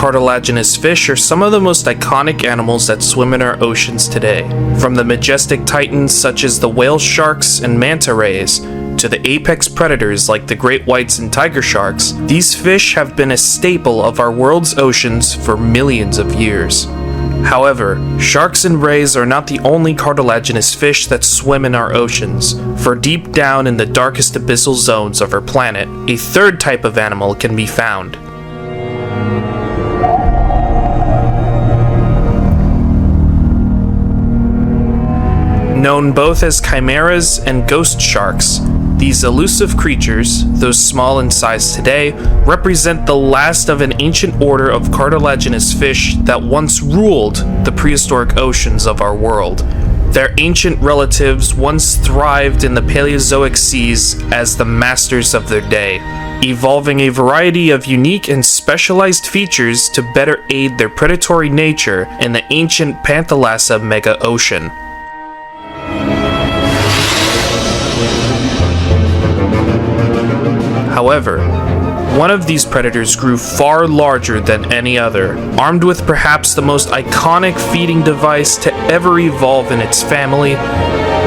cartilaginous fish are some of the most iconic animals that swim in our oceans today. From the majestic titans such as the whale sharks and manta rays, to the apex predators like the great whites and tiger sharks, these fish have been a staple of our world's oceans for millions of years. However, sharks and rays are not the only cartilaginous fish that swim in our oceans, for deep down in the darkest abyssal zones of our planet, a third type of animal can be found. Known both as chimeras and ghost sharks, these elusive creatures, though small in size today, represent the last of an ancient order of cartilaginous fish that once ruled the prehistoric oceans of our world. Their ancient relatives once thrived in the Paleozoic seas as the masters of their day, evolving a variety of unique and specialized features to better aid their predatory nature in the ancient Panthalassa mega-ocean. However, one of these predators grew far larger than any other, armed with perhaps the most iconic feeding device to ever evolve in its family.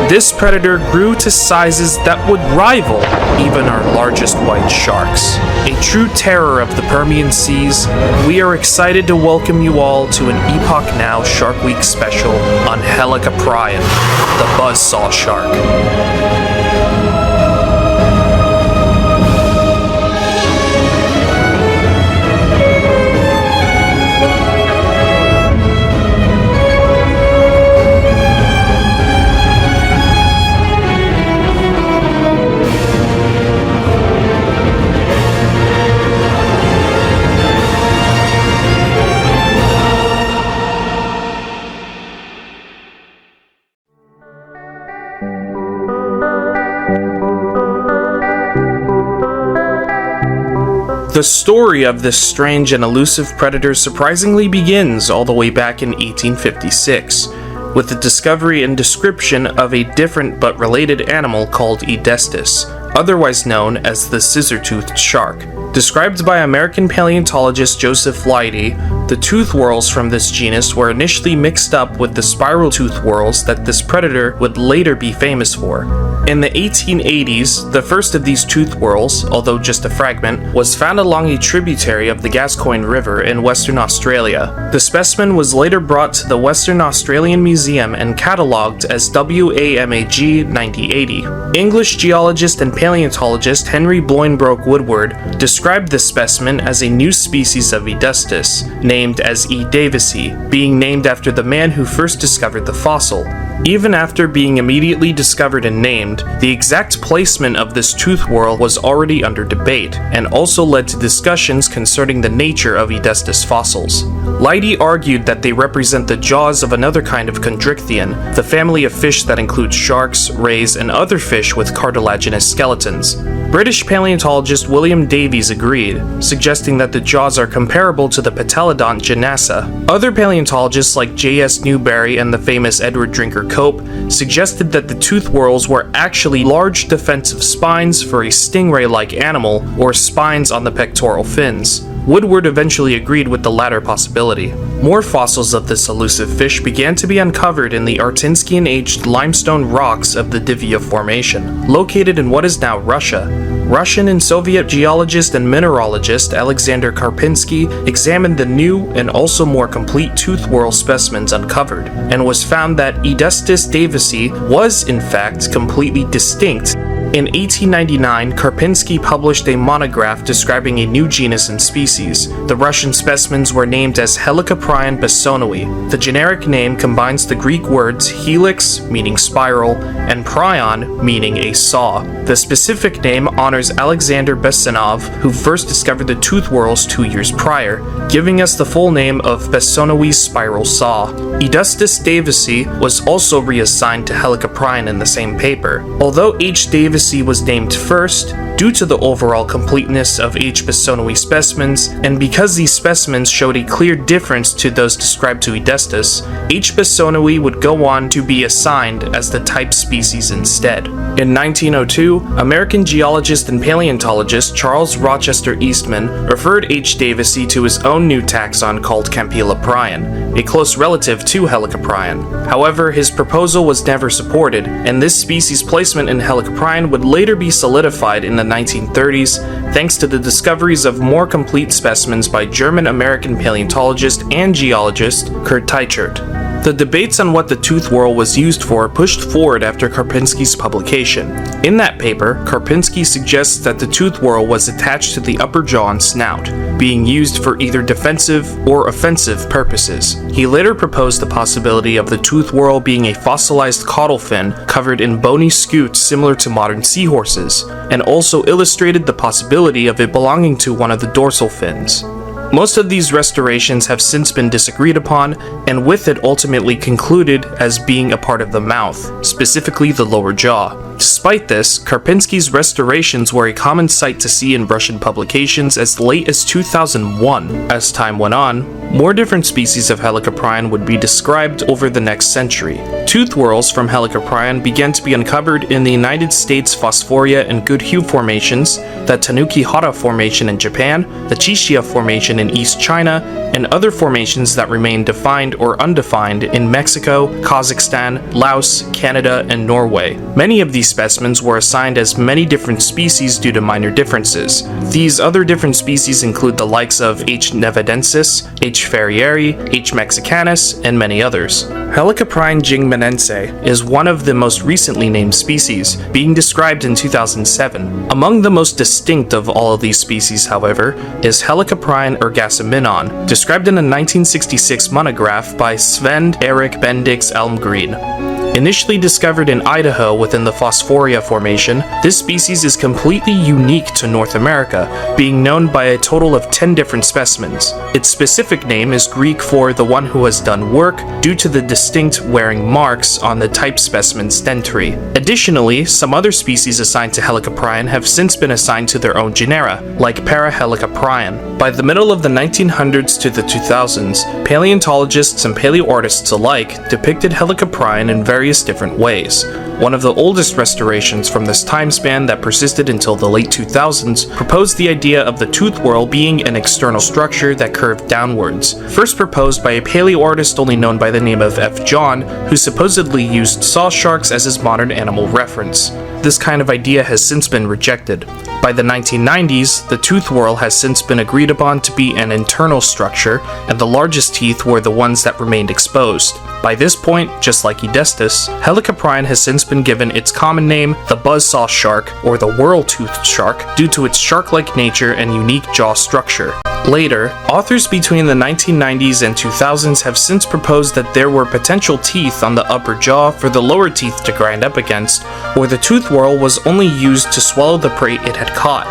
This predator grew to sizes that would rival even our largest white sharks. A true terror of the Permian seas, we are excited to welcome you all to an Epoch Now Shark Week special on Helicoprion, the Buzzaw Shark. The story of this strange and elusive predator surprisingly begins all the way back in 1856, with the discovery and description of a different but related animal called Edestus, otherwise known as the scissor-toothed shark. Described by American paleontologist Joseph Leidy, the tooth whorls from this genus were initially mixed up with the spiral tooth whorls that this predator would later be famous for. In the 1880s, the first of these tooth whorls, although just a fragment, was found along a tributary of the Gascoyne River in Western Australia. The specimen was later brought to the Western Australian Museum and catalogued as WAMAG 9080. English geologist and paleontologist Henry Bolingbroke Woodward described this specimen as a new species of Edestus, named as E. davisi, being named after the man who first discovered the fossil. Even after being immediately discovered and named, the exact placement of this tooth whorl was already under debate, and also led to discussions concerning the nature of Edestus fossils. Leidy argued that they represent the jaws of another kind of chondrichthyon, the family of fish that includes sharks, rays, and other fish with cartilaginous skeletons. British paleontologist William Davies agreed, suggesting that the jaws are comparable to the Patelodont genassa. Other paleontologists like J.S. Newberry and the famous Edward Drinker Cope suggested that the tooth whorls were actually large defensive spines for a stingray-like animal, or spines on the pectoral fins. Woodward eventually agreed with the latter possibility. More fossils of this elusive fish began to be uncovered in the Artinskian-aged limestone rocks of the Divya Formation, located in what is now Russia. Russian and Soviet geologist and mineralogist Alexander Karpinsky examined the new and also more complete tooth whorl specimens uncovered, and was found that Edestus davisi was in fact completely distinct. In 1899, Karpinsky published a monograph describing a new genus and species. The Russian specimens were named as Helicoprion bessonowi. The generic name combines the Greek words helix, meaning spiral, and prion, meaning a saw. The specific name honors Alexander Bessonov, who first discovered the tooth whorls 2 years prior, giving us the full name of Bessonowi's spiral saw. Edestus davisi was also reassigned to Helicoprion in the same paper. Although H. davisi was named first, due to the overall completeness of H. Bissonowi specimens, and because these specimens showed a clear difference to those described to Edestus, H. Bissonowi would go on to be assigned as the type species instead. In 1902, American geologist and paleontologist Charles Rochester Eastman referred H. davisi to his own new taxon called Campyloporion, a close relative to Helicoprion. However, his proposal was never supported, and this species placement in Helicoprion would later be solidified in the 1930s thanks to the discoveries of more complete specimens by German-American paleontologist and geologist Kurt Teichert. The debates on what the tooth whorl was used for pushed forward after Karpinski's publication. In that paper, Karpinski suggests that the tooth whorl was attached to the upper jaw and snout, being used for either defensive or offensive purposes. He later proposed the possibility of the tooth whorl being a fossilized caudal fin covered in bony scutes similar to modern seahorses, and also illustrated the possibility of it belonging to one of the dorsal fins. Most of these restorations have since been disagreed upon, and with it ultimately concluded as being a part of the mouth, specifically the lower jaw. Despite this, Karpinski's restorations were a common sight to see in Russian publications as late as 2001. As time went on, more different species of Helicoprion would be described over the next century. Tooth whorls from Helicoprion began to be uncovered in the United States Phosphoria and Goodhue formations, the Tanuki-Hara formation in Japan, the Chishia formation in East China, and other formations that remain defined or undefined in Mexico, Kazakhstan, Laos, Canada, and Norway. Many of these specimens were assigned as many different species due to minor differences. These other different species include the likes of H. nevadensis, H. ferrieri, H. mexicanus, and many others. Helicoprion jingmenense is one of the most recently named species, being described in 2007. Among the most distinct of all of these species, however, is Helicoprion ergasiminon, described in a 1966 monograph by Sven Erik Bendix Elmgreen. Initially discovered in Idaho within the Phosphoria formation, this species is completely unique to North America, being known by a total of 10 different specimens. Its specific name is Greek for the one who has done work due to the distinct wearing marks on the type specimen's dentary. Additionally, some other species assigned to Helicoprion have since been assigned to their own genera, like Parahelicoprion. By the middle of the 1900s to the 2000s, paleontologists and paleoartists alike depicted Helicoprion in various different ways. One of the oldest restorations from this time span that persisted until the late 2000s proposed the idea of the tooth whorl being an external structure that curved downwards, first proposed by a paleoartist only known by the name of F. John, who supposedly used saw sharks as his modern animal reference. This kind of idea has since been rejected. By the 1990s, the tooth whorl has since been agreed upon to be an internal structure, and the largest teeth were the ones that remained exposed. By this point, just like Edestus, Helicoprion has since been given its common name, the Buzzaw Shark, or the whorl-toothed shark, due to its shark-like nature and unique jaw structure. Later, authors between the 1990s and 2000s have since proposed that there were potential teeth on the upper jaw for the lower teeth to grind up against, or the tooth whorl was only used to swallow the prey it had caught.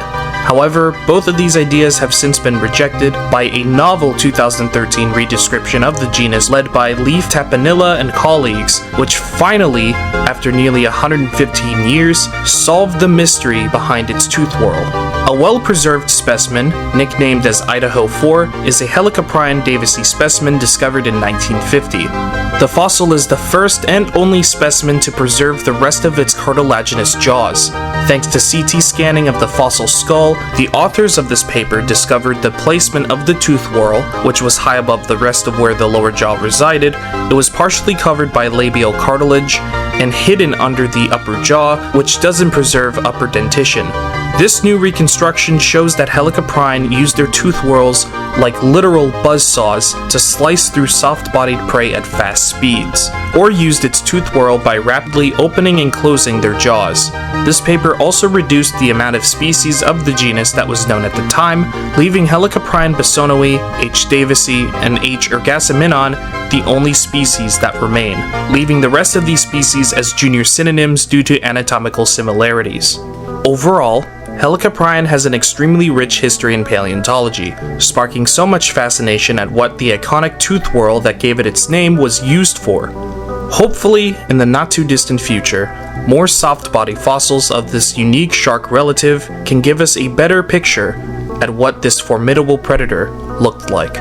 However, both of these ideas have since been rejected by a novel 2013 redescription of the genus led by Leif Tapanilla and colleagues, which finally, after nearly 115 years, solved the mystery behind its tooth whorl. A well-preserved specimen, nicknamed as Idaho 4, is a Helicoprion davisi specimen discovered in 1950. The fossil is the first and only specimen to preserve the rest of its cartilaginous jaws. Thanks to CT scanning of the fossil skull, the authors of this paper discovered the placement of the tooth whorl, which was high above the rest of where the lower jaw resided. It was partially covered by labial cartilage and hidden under the upper jaw, which doesn't preserve upper dentition. This new reconstruction shows that Helicoprion used their tooth whorls like literal buzzsaws to slice through soft-bodied prey at fast speeds, or used its tooth whorl by rapidly opening and closing their jaws. This paper also reduced the amount of species of the genus that was known at the time, leaving Helicoprion bissonowi, H. davisi, and H. ergasiminon the only species that remain, leaving the rest of these species as junior synonyms due to anatomical similarities. Overall, Helicoprion has an extremely rich history in paleontology, sparking so much fascination at what the iconic tooth whorl that gave it its name was used for. Hopefully, in the not-too-distant future, more soft-body fossils of this unique shark relative can give us a better picture at what this formidable predator looked like.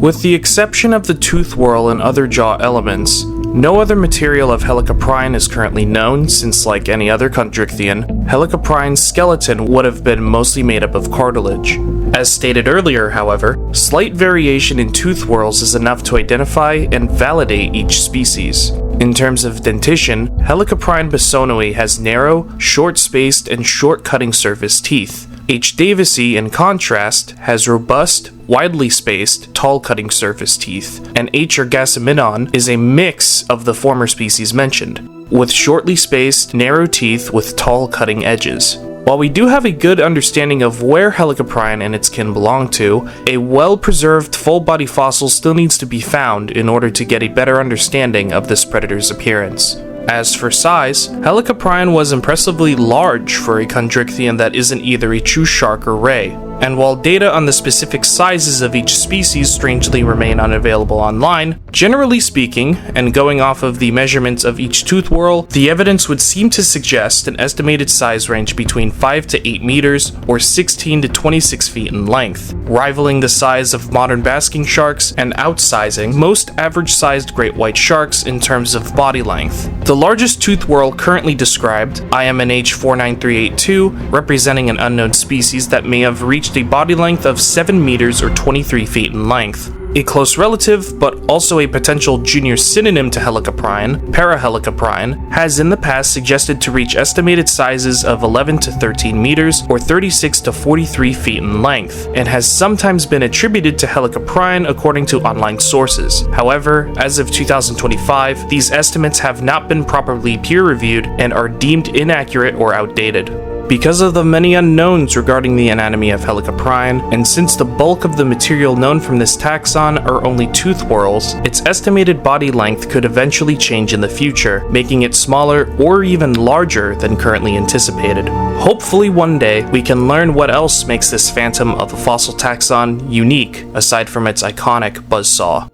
With the exception of the tooth whorl and other jaw elements, no other material of Helicoprion is currently known, since like any other chondrichthyan, Helicoprion's skeleton would have been mostly made up of cartilage. As stated earlier, however, slight variation in tooth whorls is enough to identify and validate each species. In terms of dentition, Helicoprion besonoi has narrow, short-spaced, and short-cutting surface teeth. H. davisi, in contrast, has robust, widely spaced, tall cutting surface teeth, and H. ergasiminon is a mix of the former species mentioned, with shortly spaced, narrow teeth with tall cutting edges. While we do have a good understanding of where Helicoprion and its kin belong to, a well-preserved full-body fossil still needs to be found in order to get a better understanding of this predator's appearance. As for size, Helicoprion was impressively large for a chondrichthyan that isn't either a true shark or ray, and while data on the specific sizes of each species strangely remain unavailable online, generally speaking, and going off of the measurements of each tooth whorl, the evidence would seem to suggest an estimated size range between 5 to 8 meters or 16 to 26 feet in length, rivaling the size of modern basking sharks and outsizing most average-sized great white sharks in terms of body length. The largest tooth whorl currently described, IMNH 49382, representing an unknown species that may have reached a body length of 7 meters or 23 feet in length. A close relative, but also a potential junior synonym to Helicoprion, Parahelicoprion, has in the past suggested to reach estimated sizes of 11 to 13 meters or 36 to 43 feet in length, and has sometimes been attributed to Helicoprion according to online sources. However, as of 2025, these estimates have not been properly peer-reviewed and are deemed inaccurate or outdated. Because of the many unknowns regarding the anatomy of Helicoprion, and since the bulk of the material known from this taxon are only tooth whorls, its estimated body length could eventually change in the future, making it smaller or even larger than currently anticipated. Hopefully one day, we can learn what else makes this phantom of a fossil taxon unique, aside from its iconic buzzsaw.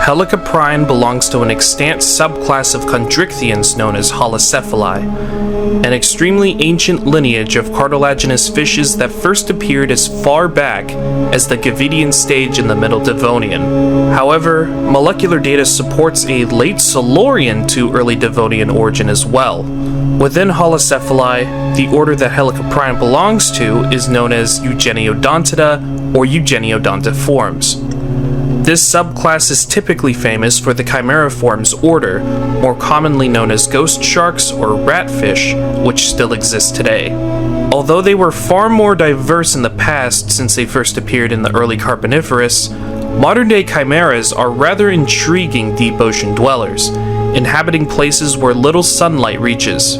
Helicoprion belongs to an extant subclass of chondrichthyans known as holocephali, an extremely ancient lineage of cartilaginous fishes that first appeared as far back as the Gavidian stage in the Middle Devonian. However, molecular data supports a late Silurian to early Devonian origin as well. Within holocephali, the order that Helicoprion belongs to is known as Eugeniodontida or Eugeniodontiformes. This subclass is typically famous for the Chimeriformes order, more commonly known as ghost sharks or ratfish, which still exists today. Although they were far more diverse in the past since they first appeared in the early Carboniferous, modern-day chimeras are rather intriguing deep ocean dwellers, inhabiting places where little sunlight reaches.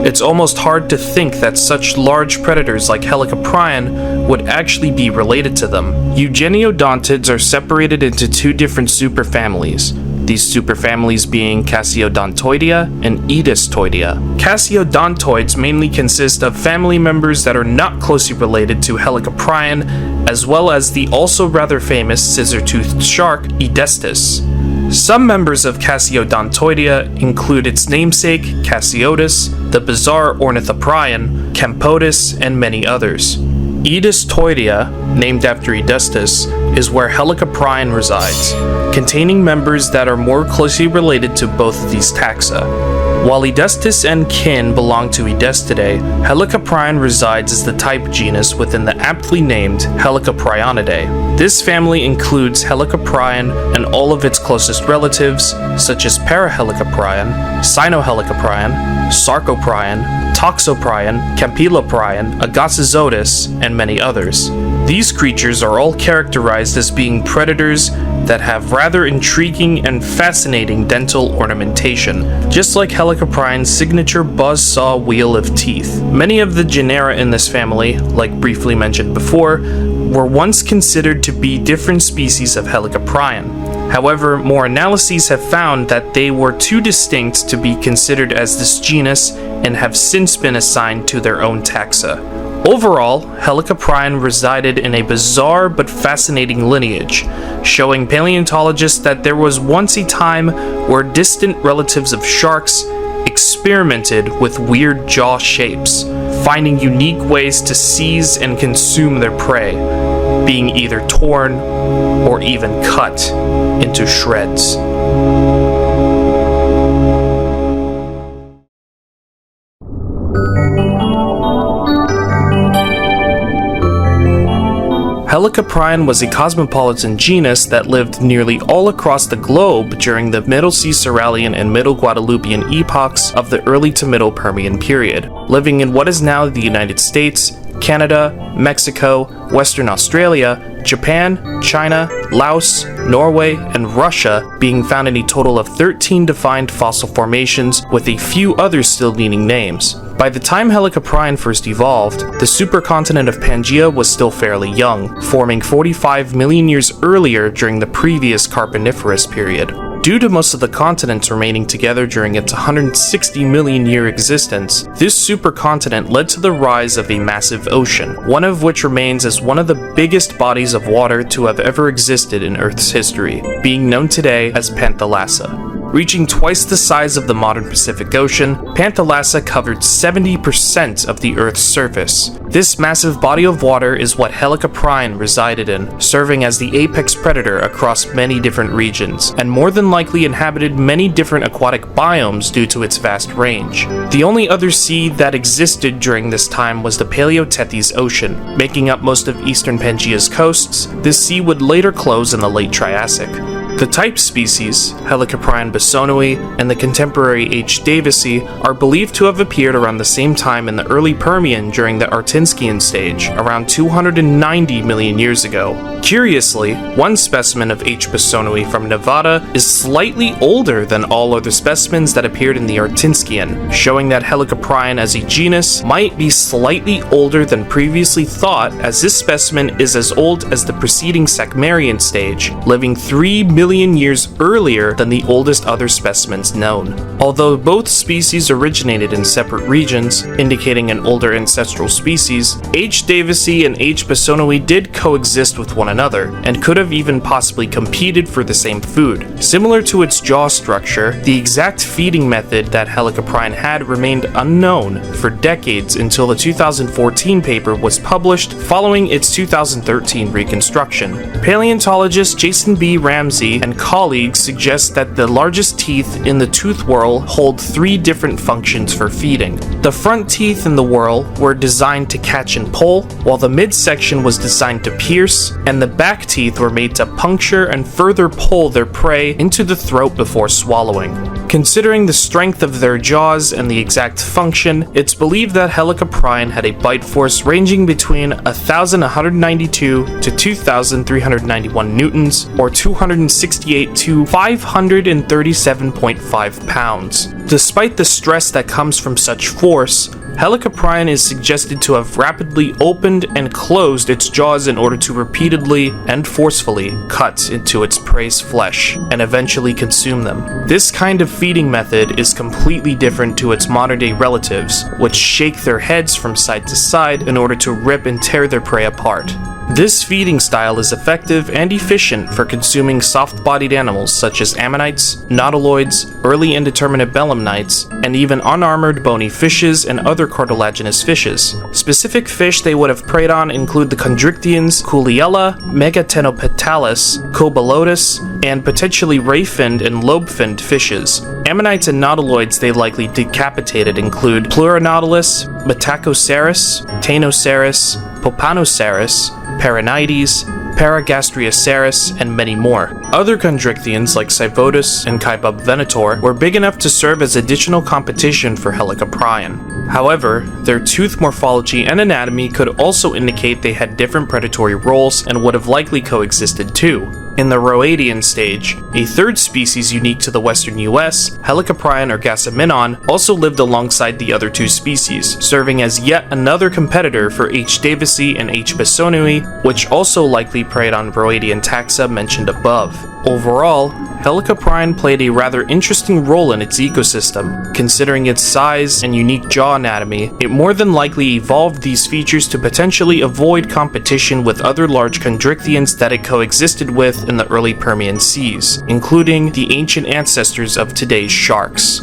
It's almost hard to think that such large predators like Helicoprion would actually be related to them. Eugeniodontids are separated into two different superfamilies, these superfamilies being Cassiodontoidea and Edistoidea. Cassiodontoids mainly consist of family members that are not closely related to Helicoprion, as well as the also rather famous scissor-toothed shark Edestis. Some members of Cassiodontoidea include its namesake, Cassiotis, the bizarre Ornithoprion, Campotis, and many others. Edistoidea, named after Edestis, is where Helicoprion resides, containing members that are more closely related to both of these taxa. While Edestis and kin belong to Edestidae, Helicoprion resides as the type genus within the aptly named Helicoprionidae. This family includes Helicoprion and all of its closest relatives, such as Parahelicoprion, Cynohelicoprion, Sarcoprion, Toxoprion, Campiloprion, Agassizotis, and many others. These creatures are all characterized as being predators that have rather intriguing and fascinating dental ornamentation, just like Helicoprion's signature buzzsaw wheel of teeth. Many of the genera in this family, like briefly mentioned before, were once considered to be different species of Helicoprion. However, more analyses have found that they were too distinct to be considered as this genus and have since been assigned to their own taxa. Overall, Helicoprion resided in a bizarre but fascinating lineage, showing paleontologists that there was once a time where distant relatives of sharks experimented with weird jaw shapes, finding unique ways to seize and consume their prey, being either torn or even cut into shreds. Helicoprion was a cosmopolitan genus that lived nearly all across the globe during the Middle Caesarean and Middle Guadalupian epochs of the early to Middle Permian period, living in what is now the United States, Canada, Mexico, Western Australia, Japan, China, Laos, Norway, and Russia, being found in a total of 13 defined fossil formations, with a few others still needing names. By the time Helicoprion first evolved, the supercontinent of Pangaea was still fairly young, forming 45 million years earlier during the previous Carboniferous period. Due to most of the continents remaining together during its 160 million year existence, this supercontinent led to the rise of a massive ocean, one of which remains as one of the biggest bodies of water to have ever existed in Earth's history, being known today as Panthalassa. Reaching twice the size of the modern Pacific Ocean, Panthalassa covered 70% of the Earth's surface. This massive body of water is what Helicoprion resided in, serving as the apex predator across many different regions, and more than likely inhabited many different aquatic biomes due to its vast range. The only other sea that existed during this time was the Paleotethys Ocean, making up most of eastern Pangaea's coasts. This sea would later close in the late Triassic. The type species, Helicoprion bisonui, and the contemporary H. davisi are believed to have appeared around the same time in the early Permian during the Artinskian stage, around 290 million years ago. Curiously, one specimen of H. bisonui from Nevada is slightly older than all other specimens that appeared in the Artinskian, showing that Helicoprion as a genus might be slightly older than previously thought, as this specimen is as old as the preceding Sackmarian stage, living 3 million years earlier than the oldest other specimens known. Although both species originated in separate regions, indicating an older ancestral species, H. davisi and H. bisonui did coexist with one another, and could have even possibly competed for the same food. Similar to its jaw structure, the exact feeding method that Helicoprion had remained unknown for decades until the 2014 paper was published following its 2013 reconstruction. Paleontologist Jason B. Ramsey and colleagues suggest that the largest teeth in the tooth whorl hold 3 different functions for feeding. The front teeth in the whorl were designed to catch and pull, while the midsection was designed to pierce, and the back teeth were made to puncture and further pull their prey into the throat before swallowing. Considering the strength of their jaws and the exact function, it's believed that Helicoprion had a bite force ranging between 1,192 to 2,391 newtons, or 268 to 537.5 pounds. Despite the stress that comes from such force, Helicoprion is suggested to have rapidly opened and closed its jaws in order to repeatedly and forcefully cut into its prey's flesh and eventually consume them. This kind of feeding method is completely different to its modern-day relatives, which shake their heads from side to side in order to rip and tear their prey apart. This feeding style is effective and efficient for consuming soft-bodied animals such as ammonites, nautiloids, early indeterminate belemnites, and even unarmored bony fishes and other cartilaginous fishes. Specific fish they would have preyed on include the chondrichthyans, Kuliella, Megatenopetalis, Cobolotus, and potentially ray-finned and lobe-finned fishes. Ammonites and nautiloids they likely decapitated include Pleuronautilus, Metacoceras, Tainoceras, Popanoceras, Paranites, Paragastriosaurus, and many more. Other chondrichthyans like Cyvodus and Kaibub were big enough to serve as additional competition for Helicoprion. However, their tooth morphology and anatomy could also indicate they had different predatory roles and would have likely coexisted too. In the Roadian stage, a third species unique to the western US, Helicoprion or Gasaminon, also lived alongside the other two species, serving as yet another competitor for H. davisi and H. besonui, which also likely preyed on Roadian taxa mentioned above. Overall, Helicoprion played a rather interesting role in its ecosystem. Considering its size and unique jaw anatomy, it more than likely evolved these features to potentially avoid competition with other large chondrichthyans that it coexisted with in the early Permian seas, including the ancient ancestors of today's sharks.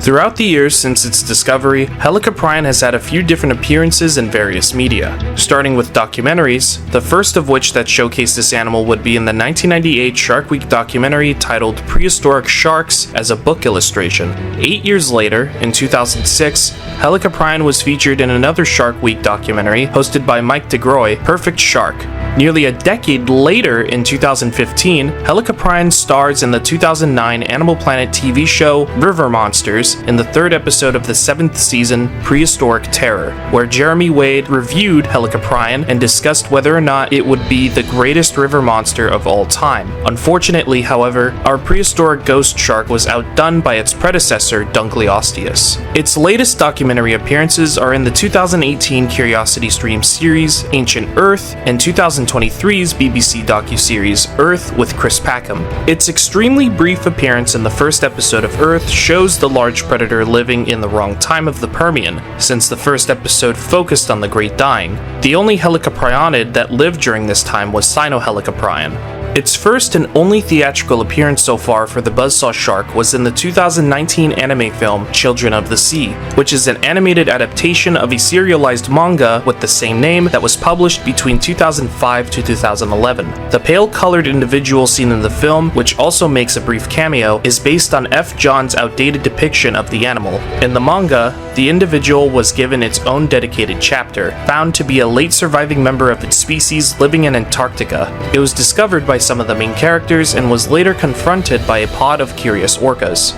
Throughout the years since its discovery, Helicoprion has had a few different appearances in various media, starting with documentaries, the first of which that showcased this animal would be in the 1998 Shark Week documentary titled Prehistoric Sharks as a book illustration. 8 years later, in 2006, Helicoprion was featured in another Shark Week documentary hosted by Mike DeGroy, Perfect Shark. Nearly a decade later, in 2015, Helicoprion stars in the 2009 Animal Planet TV show River Monsters in the third episode of the 7th season, Prehistoric Terror, where Jeremy Wade reviewed Helicoprion and discussed whether or not it would be the greatest river monster of all time. Unfortunately, however, our prehistoric ghost shark was outdone by its predecessor, Dunkleosteus. Its latest documentary appearances are in the 2018 Curiosity Stream series Ancient Earth and 2023's BBC docuseries Earth with Chris Packham. Its extremely brief appearance in the first episode of Earth shows the large predator living in the wrong time of the Permian, since the first episode focused on the Great Dying. The only helicoprionid that lived during this time was Sinohelicoprion. Its first and only theatrical appearance so far for the Buzzaw Shark was in the 2019 anime film Children of the Sea, which is an animated adaptation of a serialized manga with the same name that was published between 2005 to 2011. The pale-colored individual seen in the film, which also makes a brief cameo, is based on F. John's outdated depiction of the animal. In the manga, the individual was given its own dedicated chapter, found to be a late surviving member of its species living in Antarctica. It was discovered by some of the main characters and was later confronted by a pod of curious orcas.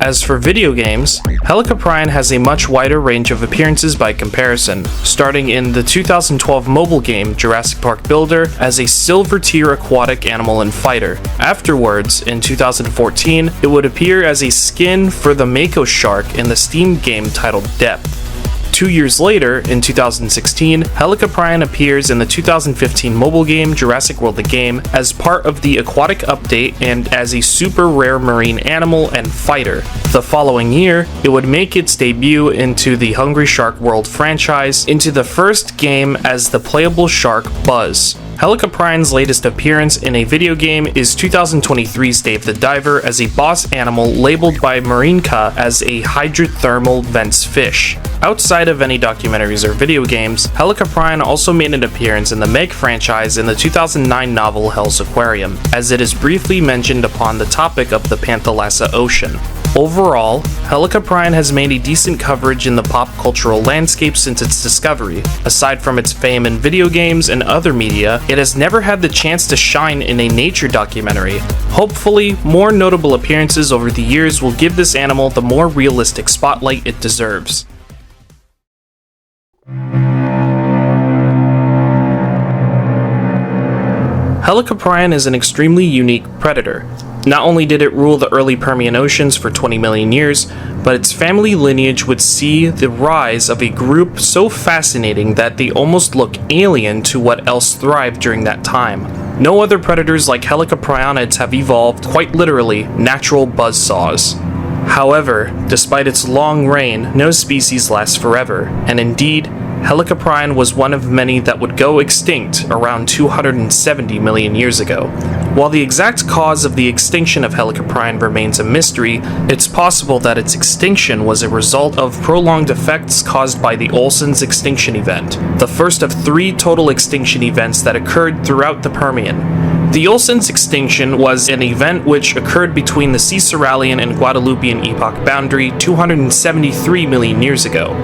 As for video games, Helicoprion has a much wider range of appearances by comparison, starting in the 2012 mobile game Jurassic Park Builder as a silver-tier aquatic animal and fighter. Afterwards, in 2014, it would appear as a skin for the Mako shark in the Steam game titled Depth. 2 years later, in 2016, Helicoprion appears in the 2015 mobile game Jurassic World: The Game as part of the aquatic update and as a super rare marine animal and fighter. The following year, it would make its debut into the Hungry Shark World franchise into the first game as the playable shark Buzz. Helicoprion's latest appearance in a video game is 2023's Dave the Diver as a boss animal labeled by Marinka as a hydrothermal vents fish. Outside of any documentaries or video games, Helicoprion also made an appearance in the Meg franchise in the 2009 novel Hell's Aquarium, as it is briefly mentioned upon the topic of the Panthalassa Ocean. Overall, Helicoprion has made a decent coverage in the pop cultural landscape since its discovery. Aside from its fame in video games and other media, it has never had the chance to shine in a nature documentary. Hopefully, more notable appearances over the years will give this animal the more realistic spotlight it deserves. Helicoprion is an extremely unique predator. Not only did it rule the early Permian oceans for 20 million years, but its family lineage would see the rise of a group so fascinating that they almost look alien to what else thrived during that time. No other predators like Helicoprionids have evolved, quite literally, natural buzzsaws. However, despite its long reign, no species lasts forever, and indeed, Helicoprion was one of many that would go extinct around 270 million years ago. While the exact cause of the extinction of Helicoprion remains a mystery, it's possible that its extinction was a result of prolonged effects caused by the Olson's extinction event, the first of 3 total extinction events that occurred throughout the Permian. The Olsen's extinction was an event which occurred between the Caesarean and Guadalupian epoch boundary 273 million years ago.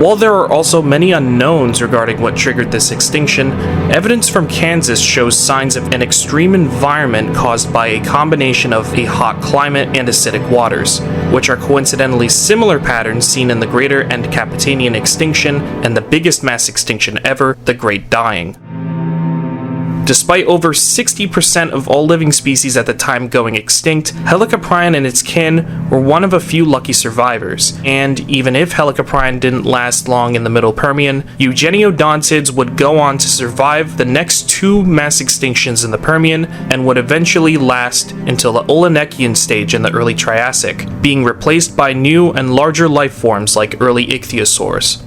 While there are also many unknowns regarding what triggered this extinction, evidence from Kansas shows signs of an extreme environment caused by a combination of a hot climate and acidic waters, which are coincidentally similar patterns seen in the Greater and Capitanian extinction and the biggest mass extinction ever, the Great Dying. Despite over 60% of all living species at the time going extinct, Helicoprion and its kin were one of a few lucky survivors, and even if Helicoprion didn't last long in the Middle Permian, Eugenodontids would go on to survive the next two mass extinctions in the Permian and would eventually last until the Olenekian stage in the early Triassic, being replaced by new and larger life forms like early ichthyosaurs.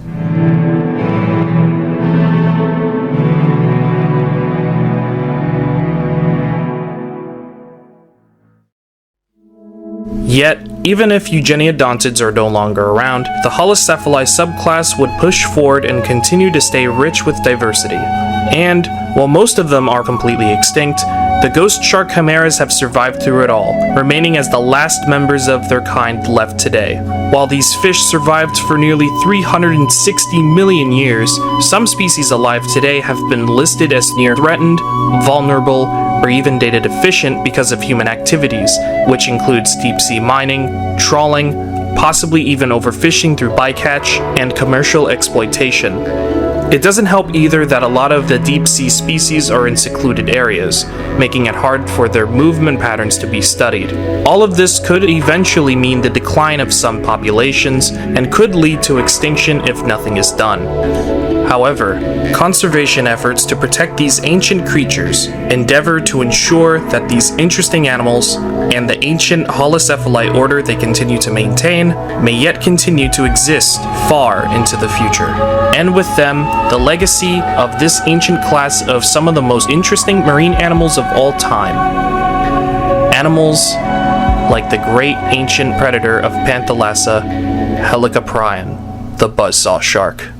Yet, even if Eugenodontids are no longer around, the Holocephali subclass would push forward and continue to stay rich with diversity. And, while most of them are completely extinct, the ghost shark chimeras have survived through it all, remaining as the last members of their kind left today. While these fish survived for nearly 360 million years, some species alive today have been listed as near threatened, vulnerable, or even data deficient because of human activities, which includes deep-sea mining, trawling, possibly even overfishing through bycatch, and commercial exploitation. It doesn't help either that a lot of the deep-sea species are in secluded areas, making it hard for their movement patterns to be studied. All of this could eventually mean the decline of some populations, and could lead to extinction if nothing is done. However, conservation efforts to protect these ancient creatures endeavor to ensure that these interesting animals and the ancient holocephali order they continue to maintain may yet continue to exist far into the future. And with them, the legacy of this ancient class of some of the most interesting marine animals of all time. Animals like the great ancient predator of Panthalassa, Helicoprion, the Buzzaw Shark.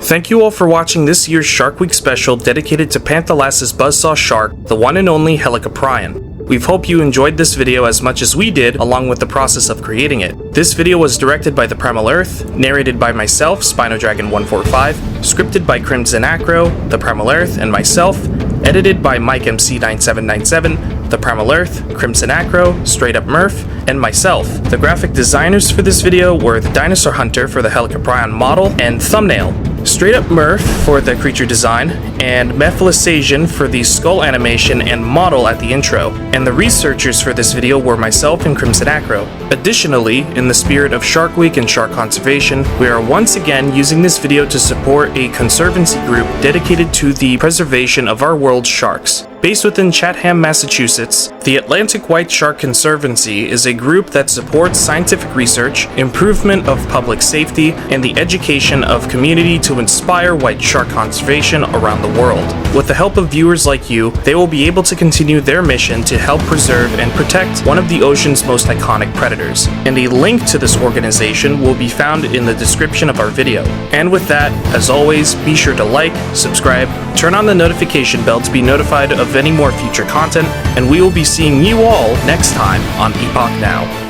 Thank you all for watching this year's Shark Week special dedicated to Panthalassa's Buzzaw Shark, the one and only Helicoprion. We hope you enjoyed this video as much as we did along with the process of creating it. This video was directed by the Primal Earth, narrated by myself, SpinoDragon145, scripted by CrimsonAcro, the Primal Earth, and myself, edited by MikeMC9797, the Primal Earth, CrimsonAcro, Straight Up Murph, and myself. The graphic designers for this video were TheDinosaurHunter for the Helicoprion model and thumbnail, Straight Up Murph for the creature design, and Mephilas Seijin101 for the skull animation and model at the intro. And the researchers for this video were myself and CrimsonAcro. Additionally, in the spirit of Shark Week and shark conservation, we are once again using this video to support a conservancy group dedicated to the preservation of our world's sharks. Based within Chatham, Massachusetts, the Atlantic White Shark Conservancy is a group that supports scientific research, improvement of public safety, and the education of community to inspire white shark conservation around the world. With the help of viewers like you, they will be able to continue their mission to help preserve and protect one of the ocean's most iconic predators. And a link to this organization will be found in the description of our video. And with that, as always, be sure to like, subscribe, turn on the notification bell to be notified of any more future content, and we will be seeing you all next time on Epoch Now.